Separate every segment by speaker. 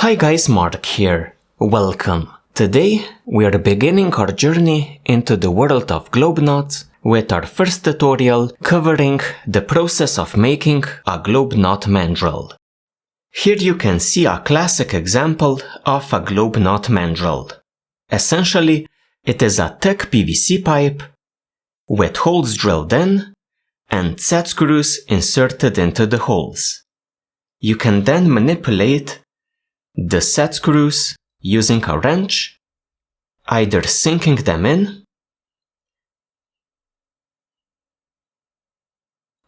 Speaker 1: Hi guys, Mark here. Welcome. Today we are beginning our journey into the world of globe knots with our first tutorial covering the process of making a globe knot mandrel. Here you can see a classic example of a globe knot mandrel. Essentially, it is a thick PVC pipe with holes drilled in and set screws inserted into the holes. You can then manipulate the set screws using a wrench, either sinking them in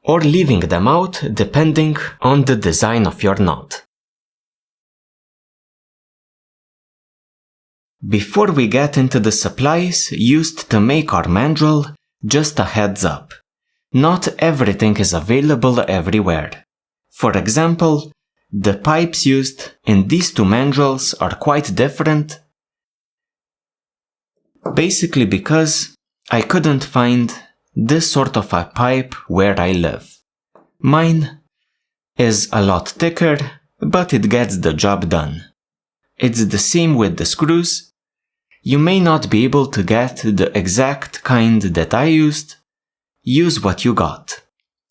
Speaker 1: or leaving them out depending on the design of your knot. Before we get into the supplies used to make our mandrel, just a heads up. Not everything is available everywhere. For example, the pipes used in these two mandrels are quite different, basically because I couldn't find this sort of a pipe where I live. Mine is a lot thicker, but it gets the job done. It's the same with the screws. You may not be able to get the exact kind that I used. Use what you got.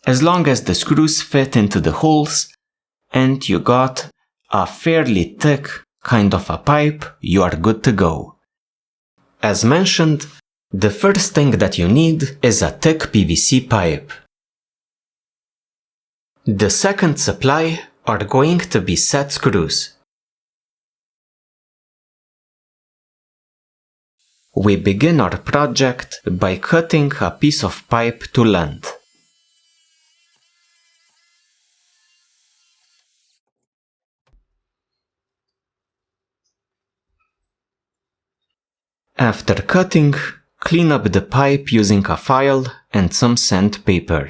Speaker 1: As long as the screws fit into the holes and you got a fairly thick kind of a pipe, you are good to go. As mentioned, the first thing that you need is a thick PVC pipe. The second supply are going to be set screws. We begin our project by cutting a piece of pipe to length. After cutting, clean up the pipe using a file and some sandpaper.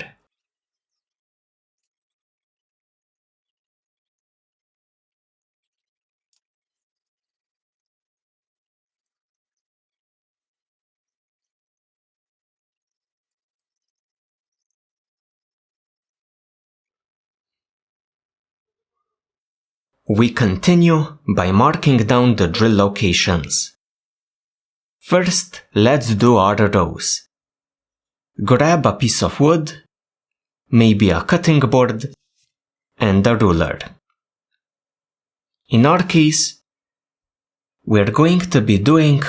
Speaker 1: We continue by marking down the drill locations. First, let's do our rows. Grab a piece of wood, maybe a cutting board, and a ruler. In our case, we're going to be doing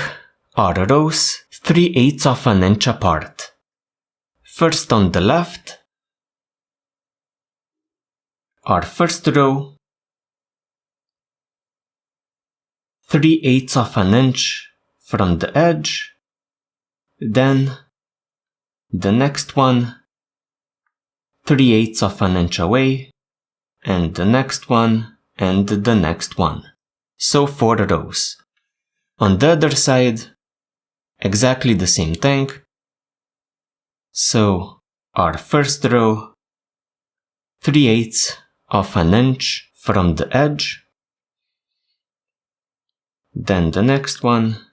Speaker 1: our rows 3/8 of an inch apart. First on the left, our first row, 3/8 of an inch from the edge, then the next one, 3/8 of an inch away, and the next one, and the next one. So 4 rows. On the other side, exactly the same thing. So our first row, 3/8 of an inch from the edge, then the next one,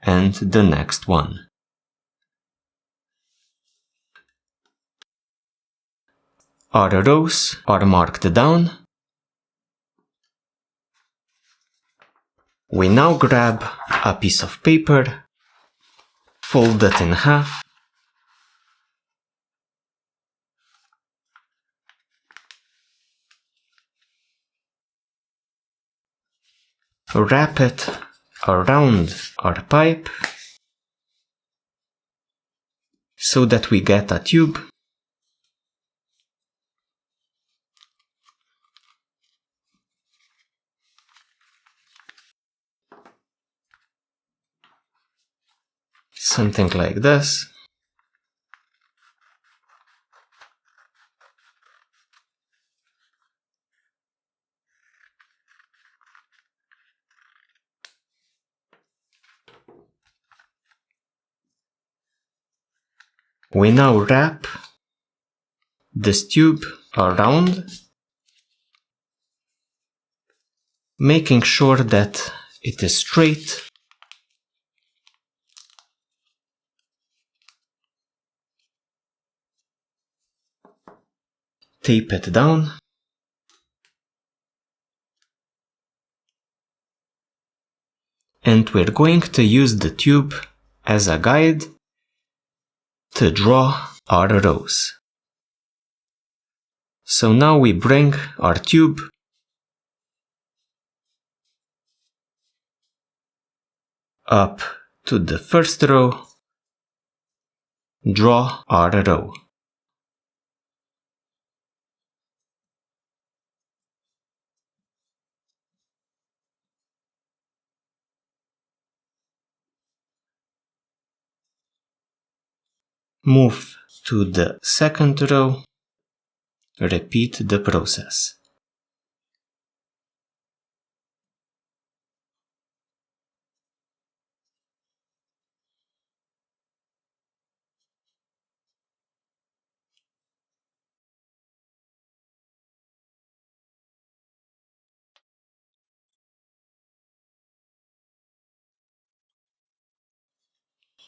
Speaker 1: and the next one. Our rows are marked down. We now grab a piece of paper, fold it in half, wrap it around our pipe so that we get a tube. Something like this. We now wrap this tube around, making sure that it is straight. Tape it down. and we're going to use the tube as a guide to draw our rows. So now we bring our tube up to the first row, draw our row. Move to the second row, repeat the process.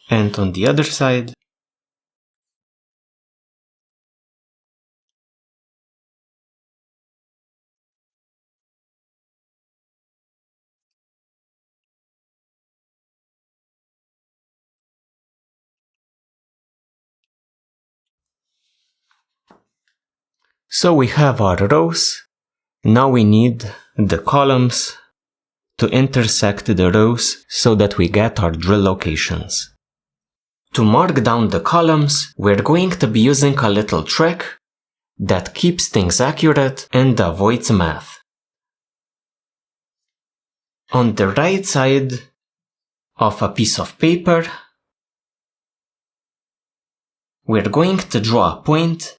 Speaker 1: And on the other side, so we have our rows. Now we need the columns to intersect the rows so that we get our drill locations. To mark down the columns, we're going to be using a little trick that keeps things accurate and avoids math. On the right side of a piece of paper, we're going to draw a point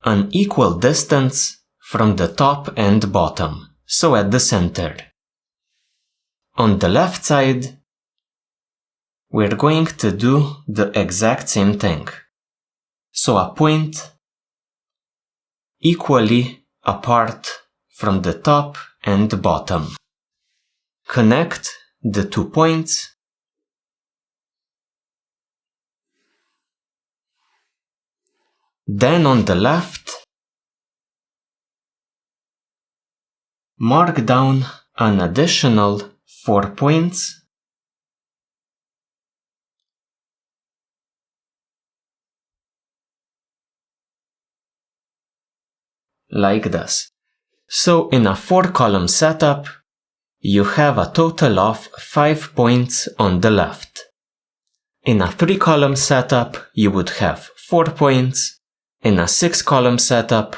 Speaker 1: an equal distance from the top and bottom, so at the center. On the left side, we're going to do the exact same thing. So a point equally apart from the top and bottom. Connect the 2 points . Then on the left, mark down an additional 4 points . Like this. So in a 4-column setup, you have a total of 5 points on the left. In a 3-column setup, you would have 4 points. In a 6-column setup,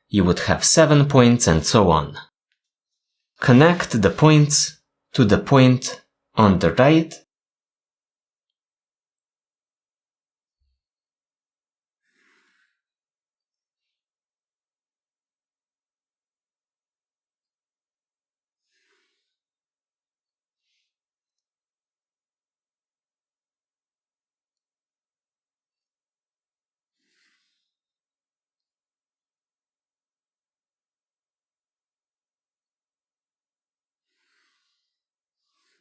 Speaker 1: you would have 7 points and so on. Connect the points to the point on the right .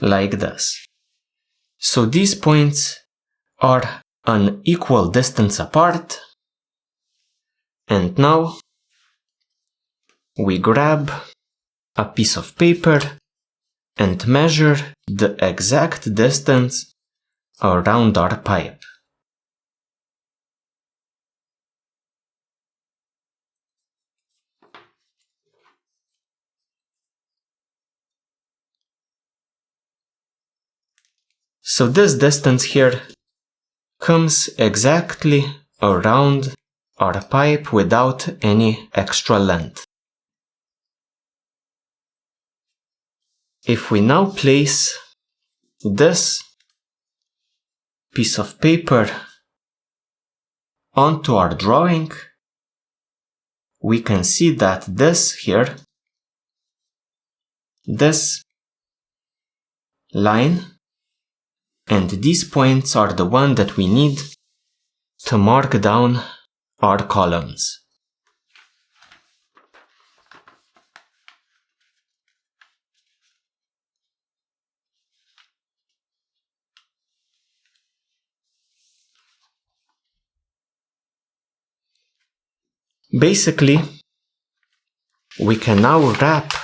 Speaker 1: Like this. So these points are an equal distance apart. And now we grab a piece of paper and measure the exact distance around our pipe. So this distance here comes exactly around our pipe without any extra length. If we now place this piece of paper onto our drawing, we can see that this here, this line, and these points are the one that we need to mark down our columns. Basically, we can now wrap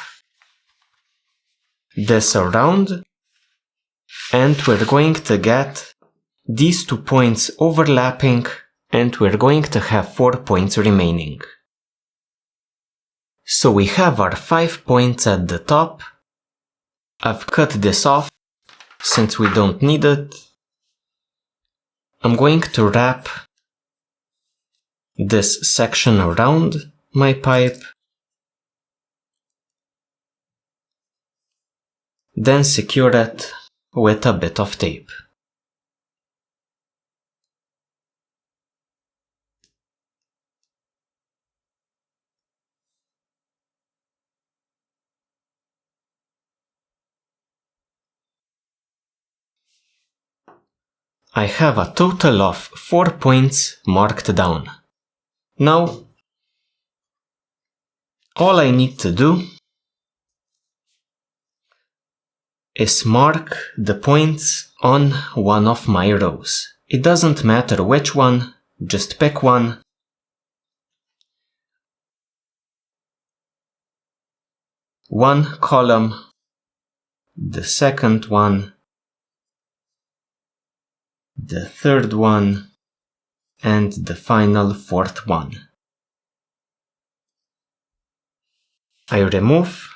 Speaker 1: this around and we're going to get these 2 points overlapping, and we're going to have 4 points remaining. So we have our 5 points at the top. I've cut this off since we don't need it. I'm going to wrap this section around my pipe, then secure it with a bit of tape. I have a total of 4 points marked down. Now, all I need to do is mark the points on one of my rows. It doesn't matter which one, just pick one. One column, the second one, the third one, and the final 4th one. I remove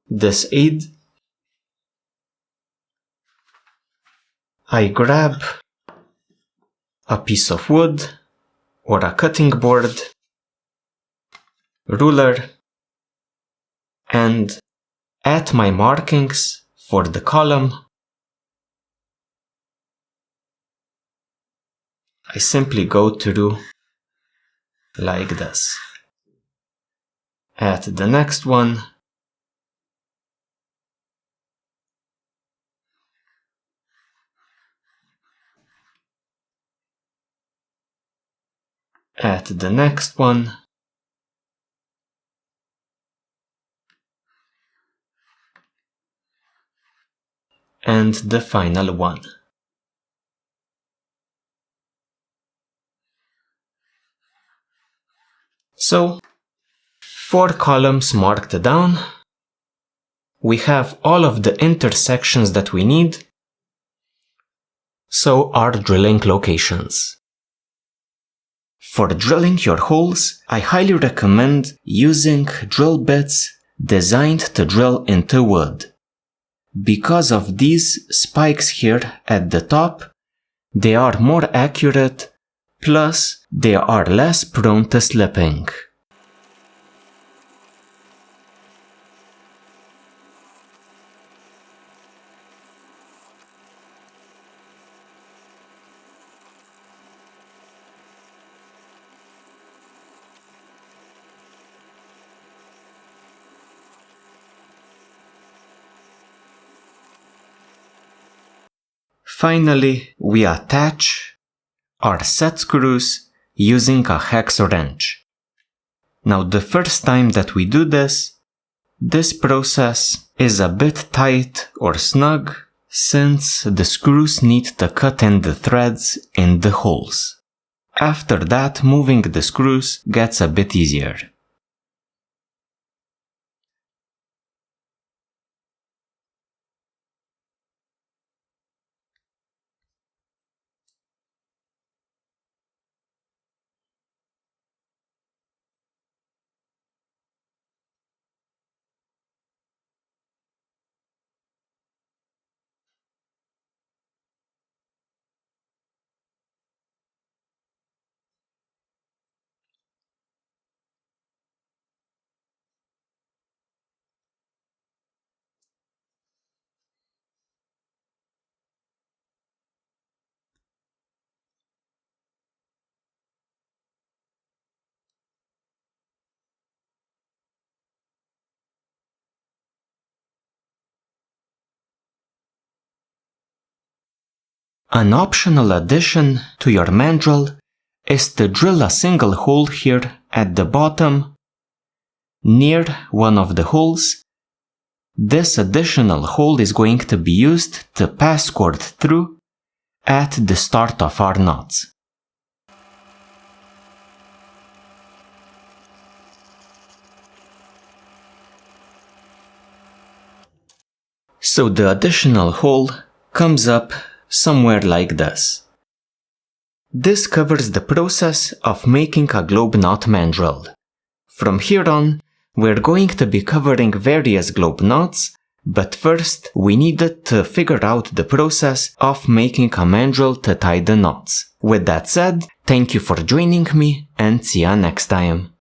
Speaker 1: this aid. I grab a piece of wood or a cutting board, ruler, and at my markings for the column, I simply go through like this. At the next one, at the next one, and the final one. So, 4 columns marked down. We have all of the intersections that we need. So are drilling locations. For drilling your holes, I highly recommend using drill bits designed to drill into wood. Because of these spikes here at the top, they are more accurate, plus they are less prone to slipping. Finally, we attach our set screws using a hex wrench. Now, the first time that we do this process is a bit tight or snug since the screws need to cut in the threads in the holes. After that, moving the screws gets a bit easier. An optional addition to your mandrel is to drill a single hole here at the bottom near one of the holes. This additional hole is going to be used to paracord through at the start of our knots. So the additional hole comes up somewhere like this. This covers the process of making a globe knot mandrel. From here on, we're going to be covering various globe knots, but first we needed to figure out the process of making a mandrel to tie the knots. With that said, thank you for joining me and see ya next time.